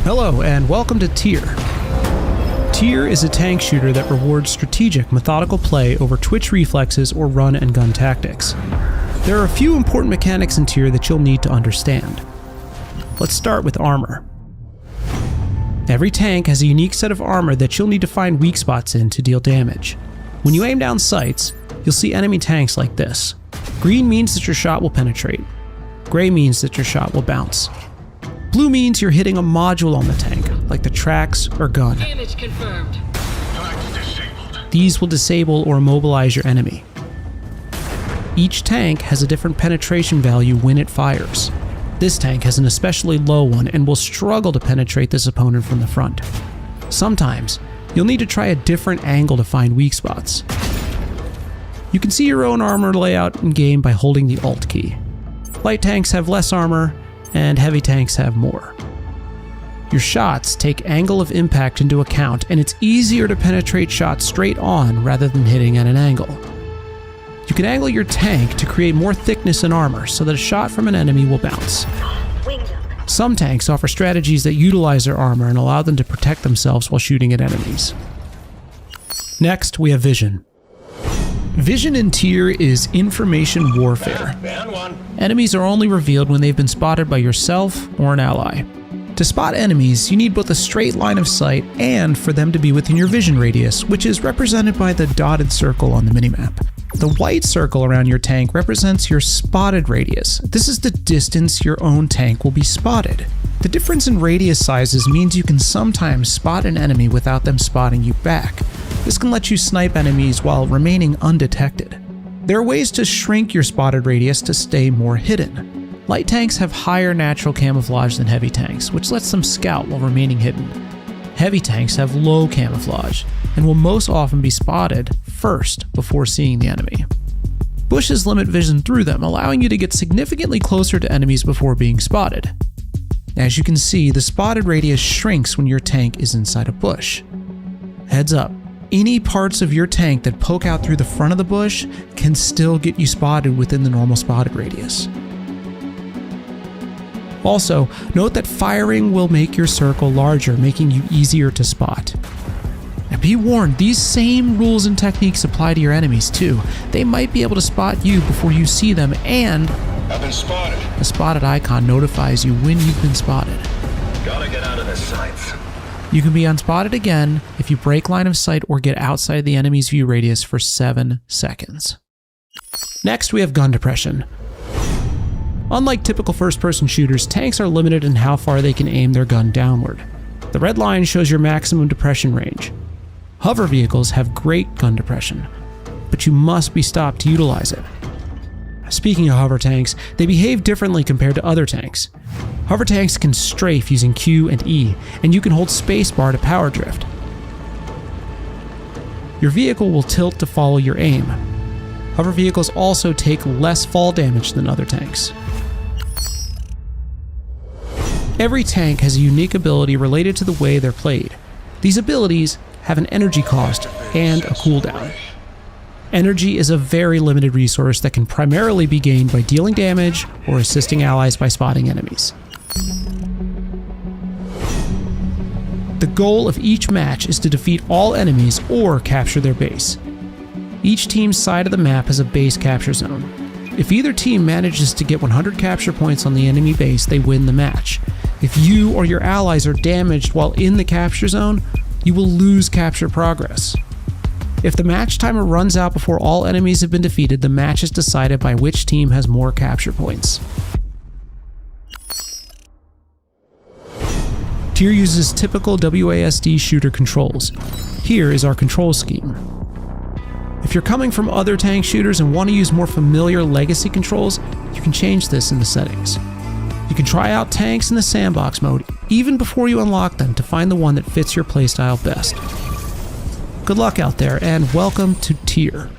Hello and welcome to Tier. Tier is a tank shooter that rewards strategic, methodical play over twitch reflexes or run and gun tactics. There are a few important mechanics in Tier that you'll need to understand. Let's start with armor. Every tank has a unique set of armor that you'll need to find weak spots in to deal damage. When you aim down sights, you'll see enemy tanks like this. Green means that your shot will penetrate. Gray means that your shot will bounce. Blue means you're hitting a module on the tank, like the tracks or gun. Damage confirmed. These will disable or immobilize your enemy. Each tank has a different penetration value when it fires. This tank has an especially low one and will struggle to penetrate this opponent from the front. Sometimes, you'll need to try a different angle to find weak spots. You can see your own armor layout in game by holding the Alt key. Light tanks have less armor, and heavy tanks have more. Your shots take angle of impact into account, and it's easier to penetrate shots straight on rather than hitting at an angle. You can angle your tank to create more thickness in armor so that a shot from an enemy will bounce. Some tanks offer strategies that utilize their armor and allow them to protect themselves while shooting at enemies. Next, we have vision. Vision in Tier is information warfare. Enemies are only revealed when they've been spotted by yourself or an ally. To spot enemies, you need both a straight line of sight and for them to be within your vision radius, which is represented by the dotted circle on the minimap. The white circle around your tank represents your spotted radius. This is the distance your own tank will be spotted. The difference in radius sizes means you can sometimes spot an enemy without them spotting you back. This can let you snipe enemies while remaining undetected. There are ways to shrink your spotted radius to stay more hidden. Light tanks have higher natural camouflage than heavy tanks, which lets them scout while remaining hidden. Heavy tanks have low camouflage and will most often be spotted first before seeing the enemy. Bushes limit vision through them, allowing you to get significantly closer to enemies before being spotted. As you can see, the spotted radius shrinks when your tank is inside a bush. Heads up, any parts of your tank that poke out through the front of the bush can still get you spotted within the normal spotted radius. Also, note that firing will make your circle larger, making you easier to spot. Now be warned, these same rules and techniques apply to your enemies too. They might be able to spot you before you see them, and I've been spotted. a spotted icon notifies you when you've been spotted. Gotta get out of the sights. You can be unspotted again if you break line of sight or get outside the enemy's view radius for 7 seconds. Next, we have gun depression. Unlike typical first-person shooters, tanks are limited in how far they can aim their gun downward. The red line shows your maximum depression range. Hover vehicles have great gun depression, but you must be stopped to utilize it. Speaking of hover tanks, they behave differently compared to other tanks. Hover tanks can strafe using Q and E, and you can hold spacebar to power drift. Your vehicle will tilt to follow your aim. Hover vehicles also take less fall damage than other tanks. Every tank has a unique ability related to the way they're played. These abilities have an energy cost and a cooldown. Energy is a very limited resource that can primarily be gained by dealing damage or assisting allies by spotting enemies. The goal of each match is to defeat all enemies or capture their base. Each team's side of the map has a base capture zone. If either team manages to get 100 capture points on the enemy base, they win the match. If you or your allies are damaged while in the capture zone, you will lose capture progress. If the match timer runs out before all enemies have been defeated, the match is decided by which team has more capture points. Tier uses typical WASD shooter controls. Here is our control scheme. If you're coming from other tank shooters and want to use more familiar legacy controls, you can change this in the settings. You can try out tanks in the sandbox mode even before you unlock them to find the one that fits your playstyle best. Good luck out there, and welcome to Tier.